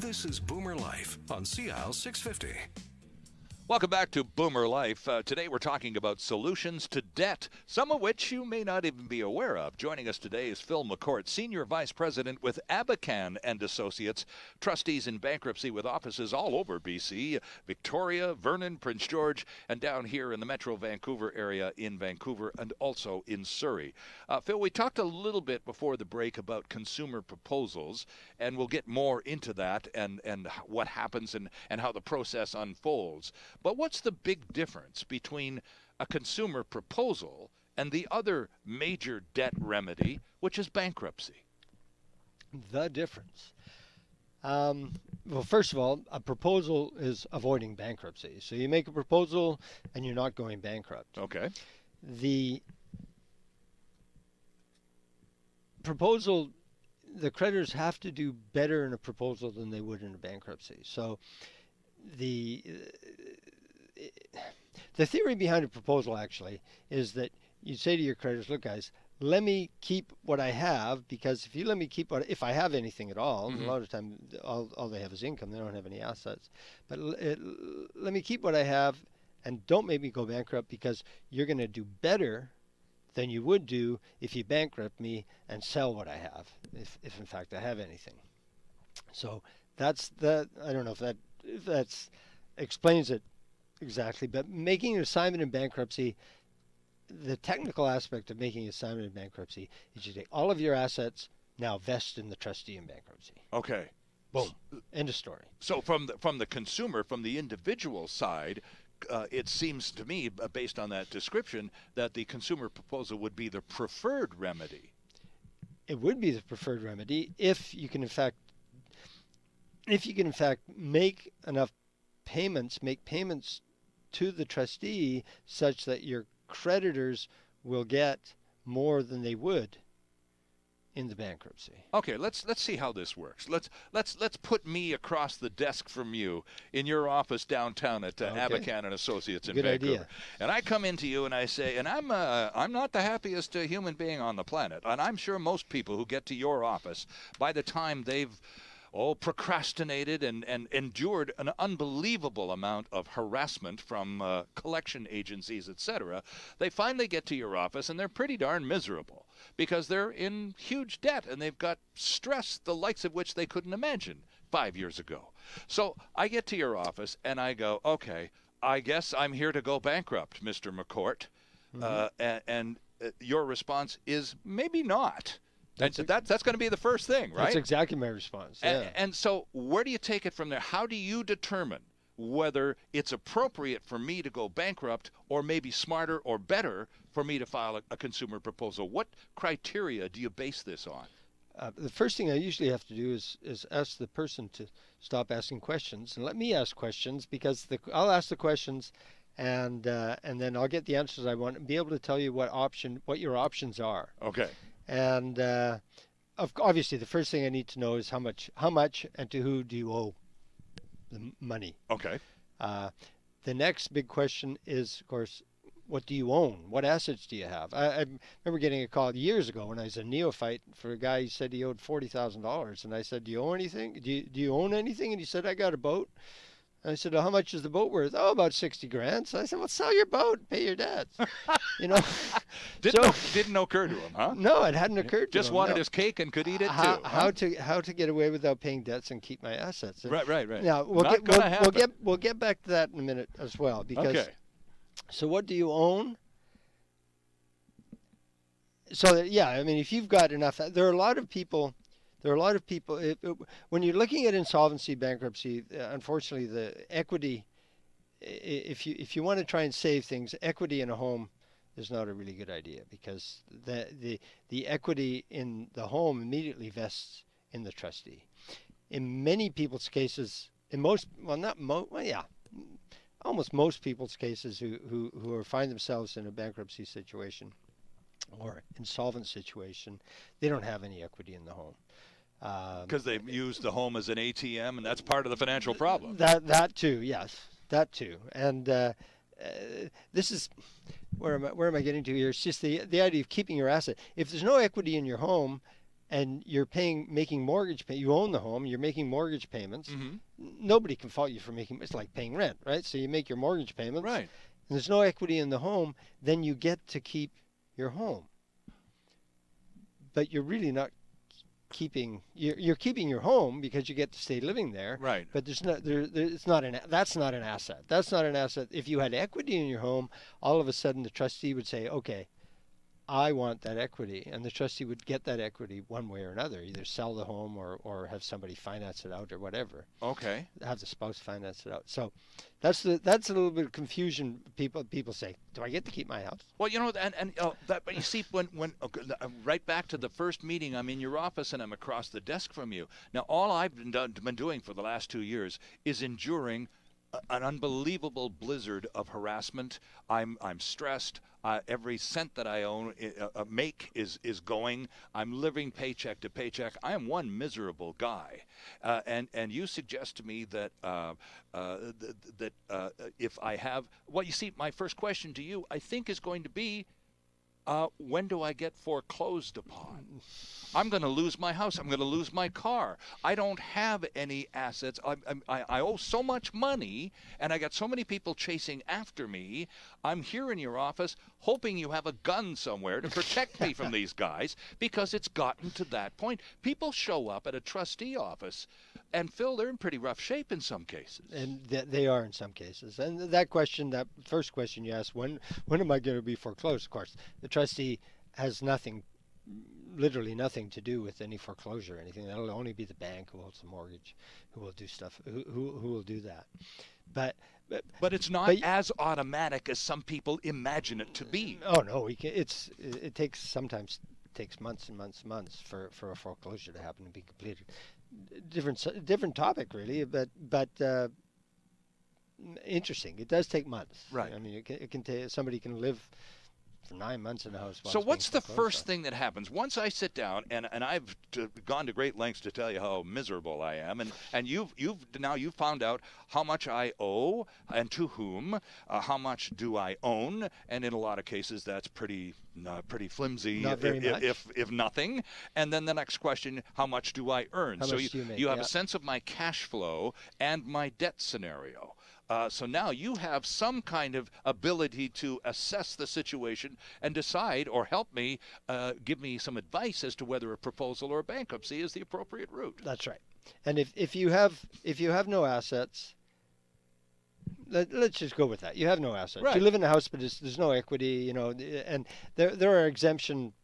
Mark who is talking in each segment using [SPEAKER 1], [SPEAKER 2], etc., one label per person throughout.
[SPEAKER 1] This is Boomer Life on CISL 650.
[SPEAKER 2] Welcome back to Boomer Life. Today we're talking about solutions to debt, some of which you may not even be aware of. Joining us today is Phil McCourt, Senior Vice President with Abakhan and Associates, trustees in bankruptcy with offices all over BC, Victoria, Vernon, Prince George, and down here in the Metro Vancouver area in Vancouver and also in Surrey. Phil, we talked a little bit before the break about consumer proposals, and we'll get more into that and what happens and how the process unfolds. But what's the big difference between a consumer proposal and the other major debt remedy, which is bankruptcy?
[SPEAKER 3] The difference. Well, first of all, a proposal is avoiding bankruptcy. So you make a proposal and you're not going bankrupt.
[SPEAKER 2] Okay.
[SPEAKER 3] The proposal, the creditors have to do better in a proposal than they would in a bankruptcy. So the theory behind a proposal actually is that you say to your creditors, look guys, let me keep what I have, because if you let me keep if I have anything at all, a lot of time all they have is income, they don't have any assets, but let me keep what I have and don't make me go bankrupt, because you're going to do better than you would do if you bankrupt me and sell what I have, if in fact I have anything. So that's the, I don't know if that explains it exactly, but making an assignment in bankruptcy, the technical aspect of making an assignment in bankruptcy is you take all of your assets, now vest in the trustee in bankruptcy.
[SPEAKER 2] Okay.
[SPEAKER 3] Boom. End of story.
[SPEAKER 2] So from the consumer, from the individual side, it seems to me, based on that description, that the consumer proposal would be the preferred remedy.
[SPEAKER 3] It would be the preferred remedy if you can in fact make enough payments, make payments to the trustee such that your creditors will get more than they would in the bankruptcy.
[SPEAKER 2] Okay, let's see how this works. Let's put me across the desk from you in your office downtown at Abakhan and Associates in
[SPEAKER 3] Good
[SPEAKER 2] Vancouver.
[SPEAKER 3] idea.
[SPEAKER 2] And I come into you and I say, and I'm not the happiest human being on the planet, and I'm sure most people who get to your office, by the time they've procrastinated and endured an unbelievable amount of harassment from collection agencies, etc., they finally get to your office and they're pretty darn miserable because they're in huge debt and they've got stress the likes of which they couldn't imagine 5 years ago. So I get to your office and I go, okay, I guess I'm here to go bankrupt, Mr. McCourt. And your response is maybe not. That's going to be the first thing, right?
[SPEAKER 3] That's exactly my response. Yeah.
[SPEAKER 2] And so where do you take it from there? How do you determine whether it's appropriate for me to go bankrupt or maybe smarter or better for me to file a consumer proposal? What criteria do you base this on?
[SPEAKER 3] The first thing I usually have to do is ask the person to stop asking questions and let me ask questions, because I'll ask the questions and then I'll get the answers I want and be able to tell you what your options are.
[SPEAKER 2] Okay.
[SPEAKER 3] And obviously, the first thing I need to know is how much, and to who do you owe the money.
[SPEAKER 2] Okay.
[SPEAKER 3] The next big question is, of course, what do you own? What assets do you have? I remember getting a call years ago when I was a neophyte for a guy who said he owed $40,000, and I said, "Do you own anything? Do you own anything?" And he said, "I got a boat." I said, "Well, how much is the boat worth?" "Oh, about 60 grand. So I said, "Well, sell your boat, and pay your debts." You know,
[SPEAKER 2] didn't occur to him, huh?
[SPEAKER 3] No, it hadn't occurred to him.
[SPEAKER 2] Just wanted his cake and could eat it too.
[SPEAKER 3] How to get away without paying debts and keep my assets.
[SPEAKER 2] Right.
[SPEAKER 3] Now we'll get back to that in a minute as well, because.
[SPEAKER 2] Okay.
[SPEAKER 3] So what do you own? So that, yeah, I mean, if you've got enough, there are a lot of people. When you're looking at insolvency, bankruptcy, unfortunately, the equity, if you want to try and save things, equity in a home is not a really good idea, because the equity in the home immediately vests in the trustee. In many people's cases, almost most people's cases who find themselves in a bankruptcy situation or insolvent situation, they don't have any equity in the home.
[SPEAKER 2] Because they've used the home as an ATM, and that's part of the financial problem.
[SPEAKER 3] That too, yes, that too. And this is where am I getting to here? It's just the idea of keeping your asset. If there's no equity in your home, and you're making mortgage pay. You own the home. You're making mortgage payments. Nobody can fault you for making. It's like paying rent, right? So you make your mortgage payments.
[SPEAKER 2] Right.
[SPEAKER 3] And there's no equity in the home. Then you get to keep your home. But you're really not keeping. You're keeping your home because you get to stay living there.
[SPEAKER 2] Right.
[SPEAKER 3] But there's not. It's not an. That's not an asset. That's not an asset. If you had equity in your home, all of a sudden the trustee would say, okay, I want that equity, and the trustee would get that equity one way or another, either sell the home or have somebody finance it out or whatever.
[SPEAKER 2] Okay.
[SPEAKER 3] Have the spouse finance it out. So that's a little bit of confusion. People say, do I get to keep my house?
[SPEAKER 2] Well, but you see, when right back to the first meeting, I'm in your office and I'm across the desk from you. Now, all I've been doing for the last 2 years is enduring an unbelievable blizzard of harassment. I'm stressed. Every cent that I make is going. I'm living paycheck to paycheck. I am one miserable guy, and you suggest to me that if I have, well, you see, my first question to you, I think, is going to be, when do I get foreclosed upon? I'm going to lose my house. I'm going to lose my car. I don't have any assets. I owe so much money, and I got so many people chasing after me. I'm here in your office hoping you have a gun somewhere to protect me from these guys, because it's gotten to that point. People show up at a trustee office, and Phil, they're in pretty rough shape in some cases.
[SPEAKER 3] And they are in some cases. And that question, that first question you asked, when am I going to be foreclosed? Of course, the trustee has literally nothing to do with any foreclosure or anything. That'll only be the bank who holds the mortgage, who will do stuff, who will do that.
[SPEAKER 2] But it's not as automatic as some people imagine it to be.
[SPEAKER 3] Oh no, it sometimes takes months and months and months for a foreclosure to happen and be completed. Different topic really, but interesting. It does take months.
[SPEAKER 2] Right.
[SPEAKER 3] I mean, it can take, somebody can live for 9 months in a house.
[SPEAKER 2] So what's the first thing that happens once I sit down, and I've gone to great lengths to tell you how miserable I am, and you've found out how much I owe and to whom, how much do I own, and in a lot of cases that's pretty flimsy,
[SPEAKER 3] Not very much.
[SPEAKER 2] if nothing. And then the next question, how much do I earn?
[SPEAKER 3] How much do you make?
[SPEAKER 2] You have a sense of my cash flow and my debt scenario. So now you have some kind of ability to assess the situation and decide, or help me, give me some advice as to whether a proposal or a bankruptcy is the appropriate route.
[SPEAKER 3] That's right. And if you have no assets, let's just go with that. You have no assets.
[SPEAKER 2] Right.
[SPEAKER 3] You live in a house, but there's no equity, and there are exemption.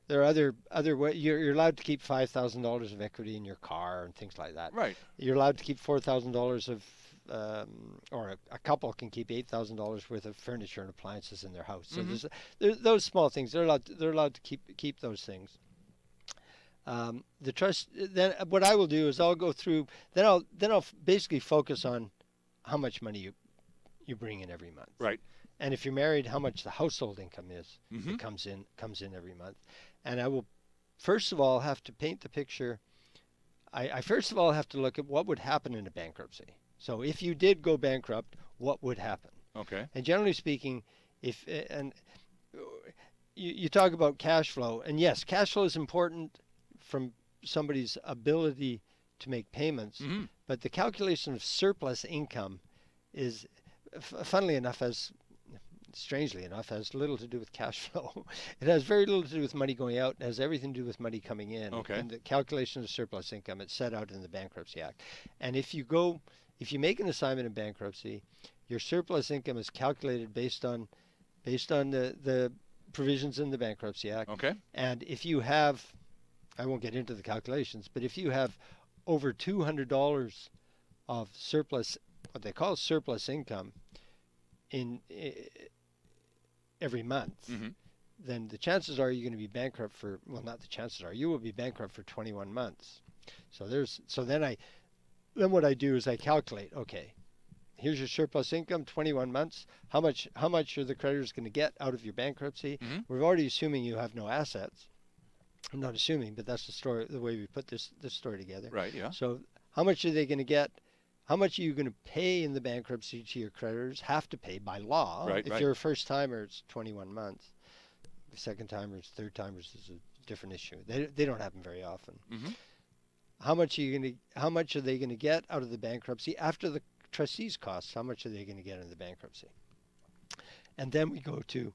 [SPEAKER 3] There are other way. You're allowed to keep $5,000 of equity in your car and things like that.
[SPEAKER 2] Right.
[SPEAKER 3] You're allowed to keep $4,000 of or a couple can keep $8,000 worth of furniture and appliances in their house. So there's those small things. They're allowed to keep those things. The trust. Then what I will do is I'll go through. Then I'll basically focus on how much money you bring in every month.
[SPEAKER 2] Right.
[SPEAKER 3] And if you're married, how much the household income is that comes in every month. And I will first of all have to paint the picture. I first of all have to look at what would happen in a bankruptcy. So if you did go bankrupt, what would happen?
[SPEAKER 2] Okay.
[SPEAKER 3] And generally speaking, you talk about cash flow, and yes, cash flow is important from somebody's ability to make payments, but the calculation of surplus income is, funnily enough, strangely enough, has little to do with cash flow. It has very little to do with money going out. It has everything to do with money coming in.
[SPEAKER 2] Okay.
[SPEAKER 3] And the calculation of surplus income, it's set out in the Bankruptcy Act. And if you make an assignment in bankruptcy, your surplus income is calculated based on the provisions in the Bankruptcy Act.
[SPEAKER 2] Okay.
[SPEAKER 3] And if you have, I won't get into the calculations, but if you have over $200 of surplus, what they call surplus income, in every month, then the chances are you're going to be bankrupt for, well, not the chances are, you will be bankrupt for 21 months. Then what I do is I calculate, okay, here's your surplus income, 21 months. How much are the creditors going to get out of your bankruptcy? We're already assuming you have no assets. I'm not assuming, but that's the story, the way we put this story together.
[SPEAKER 2] Right, yeah.
[SPEAKER 3] So how much are they going to get? How much are you going to pay in the bankruptcy to your creditors? Have to pay by law.
[SPEAKER 2] Right,
[SPEAKER 3] if you're a first timer, it's 21 months. Second timers, third timers, is different issue. They don't happen very often.
[SPEAKER 2] Mm-hmm.
[SPEAKER 3] How much are they going to get out of the bankruptcy after the trustees' costs? How much are they going to get in the bankruptcy? And then we go to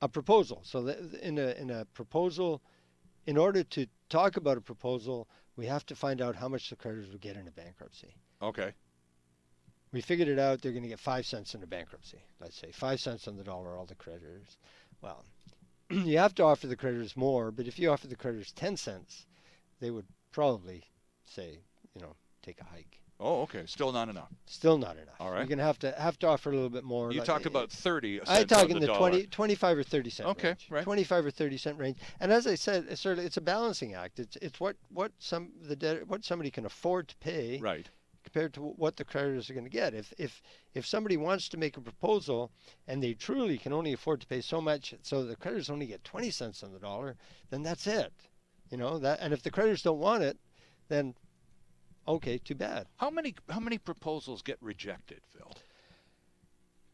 [SPEAKER 3] a proposal. So in a proposal, in order to talk about a proposal, we have to find out how much the creditors will get in a bankruptcy.
[SPEAKER 2] Okay.
[SPEAKER 3] We figured it out. They're going to get 5 cents in a bankruptcy. Let's say 5 cents on the dollar, all the creditors. Well, you have to offer the creditors more, but if you offer the creditors 10 cents, they would probably say, take a hike.
[SPEAKER 2] Oh, okay. Still not enough.
[SPEAKER 3] Still not enough.
[SPEAKER 2] All right.
[SPEAKER 3] You're going to have to offer a little bit more.
[SPEAKER 2] You talked about 30 cents
[SPEAKER 3] I talk
[SPEAKER 2] on
[SPEAKER 3] in the
[SPEAKER 2] dollar.
[SPEAKER 3] 25 or 30 cent
[SPEAKER 2] okay,
[SPEAKER 3] range.
[SPEAKER 2] right.
[SPEAKER 3] 25 or 30 cent range. And as I said, it's a balancing act. It's what somebody can afford to pay.
[SPEAKER 2] Right.
[SPEAKER 3] Compared to what the creditors are going to get. If somebody wants to make a proposal and they truly can only afford to pay so much, so the creditors only get 20 cents on the dollar, then that's it. And if the creditors don't want it, then okay, too bad.
[SPEAKER 2] How many proposals get rejected, Phil?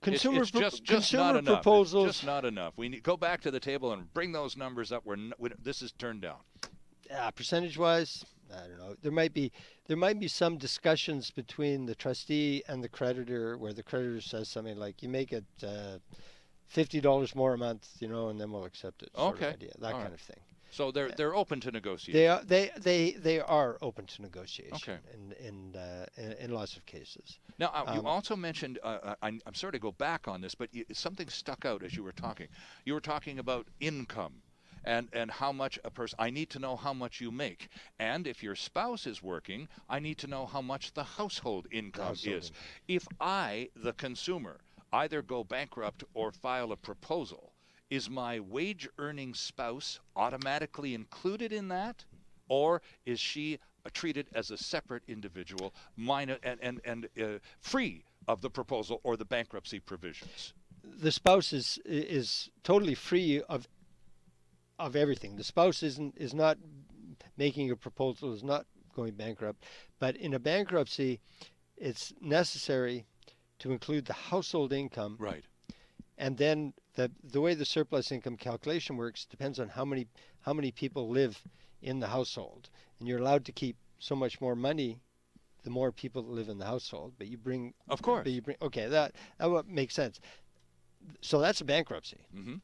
[SPEAKER 3] Consumer
[SPEAKER 2] it's just
[SPEAKER 3] consumer
[SPEAKER 2] not enough.
[SPEAKER 3] proposals.
[SPEAKER 2] It's just not enough. We need go back to the table and bring those numbers up. This is turned down.
[SPEAKER 3] Percentage-wise, I don't know. There might be some discussions between the trustee and the creditor where the creditor says something like, "You make it $50 more a month, and then we'll accept it." Sort of idea, that kind of thing.
[SPEAKER 2] So they're open to negotiation.
[SPEAKER 3] They are open to negotiation.
[SPEAKER 2] Okay.
[SPEAKER 3] In lots of cases.
[SPEAKER 2] Now you also mentioned I'm sorry to go back on this, but something stuck out as you were talking. You were talking about income. And how much a person, I need to know how much you make. And if your spouse is working, I need to know how much the household income is. If I, the consumer, either go bankrupt or file a proposal, is my wage-earning spouse automatically included in that? Or is she treated as a separate individual and free of the proposal or the bankruptcy provisions?
[SPEAKER 3] The spouse is totally free of everything. The spouse is not making a proposal, is not going bankrupt. But in a bankruptcy, it's necessary to include the household income.
[SPEAKER 2] Right.
[SPEAKER 3] And then the way the surplus income calculation works depends on how many people live in the household. And you're allowed to keep so much more money the more people that live in the household. But you bring,
[SPEAKER 2] of course.
[SPEAKER 3] But you bring, okay, that makes sense. So that's a bankruptcy.
[SPEAKER 2] Mm-hmm.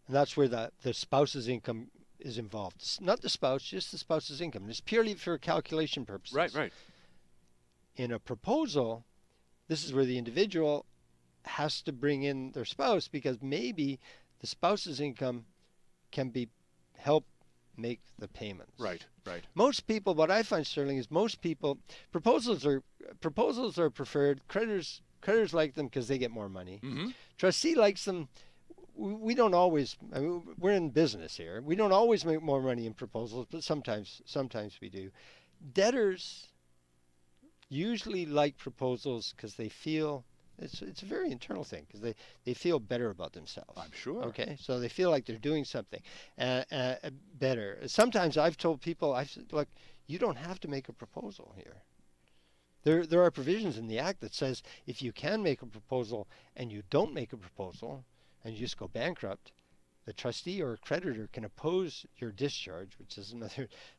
[SPEAKER 3] And that's where the spouse's income is involved. It's not the spouse, just the spouse's income. And it's purely for calculation purposes.
[SPEAKER 2] Right.
[SPEAKER 3] In a proposal, this is where the individual has to bring in their spouse because maybe the spouse's income can help make the payments.
[SPEAKER 2] Right.
[SPEAKER 3] Most people, what I find, Sterling, is proposals are preferred. Creditors like them because they get more money.
[SPEAKER 2] Mm-hmm.
[SPEAKER 3] Trustee likes them. We don't always. We're in business here. We don't always make more money in proposals, but sometimes we do. Debtors usually like proposals because they feel it's a very internal thing because they feel better about themselves.
[SPEAKER 2] I'm sure.
[SPEAKER 3] Okay, so they feel like they're doing something better. Sometimes I've told people, I've said, look, you don't have to make a proposal here. There are provisions in the Act that says if you can make a proposal and you don't make a proposal and you just go bankrupt, the trustee or creditor can oppose your discharge, which is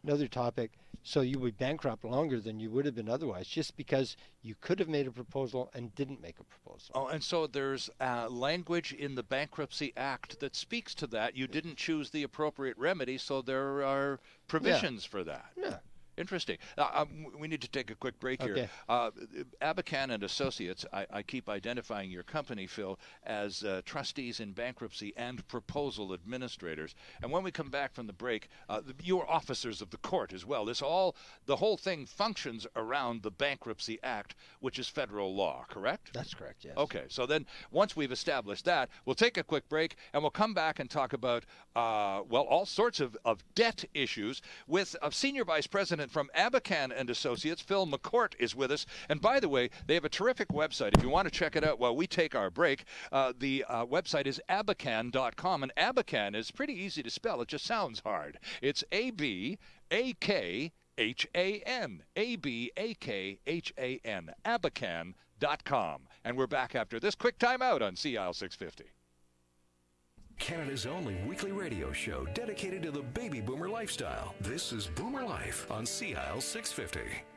[SPEAKER 3] another topic. So you would bankrupt longer than you would have been otherwise, just because you could have made a proposal and didn't make a proposal.
[SPEAKER 2] Oh, and so there's language in the Bankruptcy Act that speaks to that. You didn't choose the appropriate remedy, so there are provisions for that.
[SPEAKER 3] Yeah.
[SPEAKER 2] Interesting. We need to take a quick break here. Abakhan and Associates, I keep identifying your company, Phil, as trustees in bankruptcy and proposal administrators. And when we come back from the break, you're officers of the court as well. The whole thing functions around the Bankruptcy Act, which is federal law, correct?
[SPEAKER 3] That's correct, yes.
[SPEAKER 2] Okay, so then once we've established that, we'll take a quick break and we'll come back and talk about, all sorts of debt issues with a Senior Vice President from Abakhan and Associates. Phil McCourt is with us. And by the way, they have a terrific website. If you want to check it out while we take our break, the website is abakhan.com. And Abakhan is pretty easy to spell. It just sounds hard. It's Abakhan. Abakhan. Abakhan.com. And we're back after this quick time out on CISL 650.
[SPEAKER 1] Canada's only weekly radio show dedicated to the baby boomer lifestyle. This is Boomer Life on CISL 650.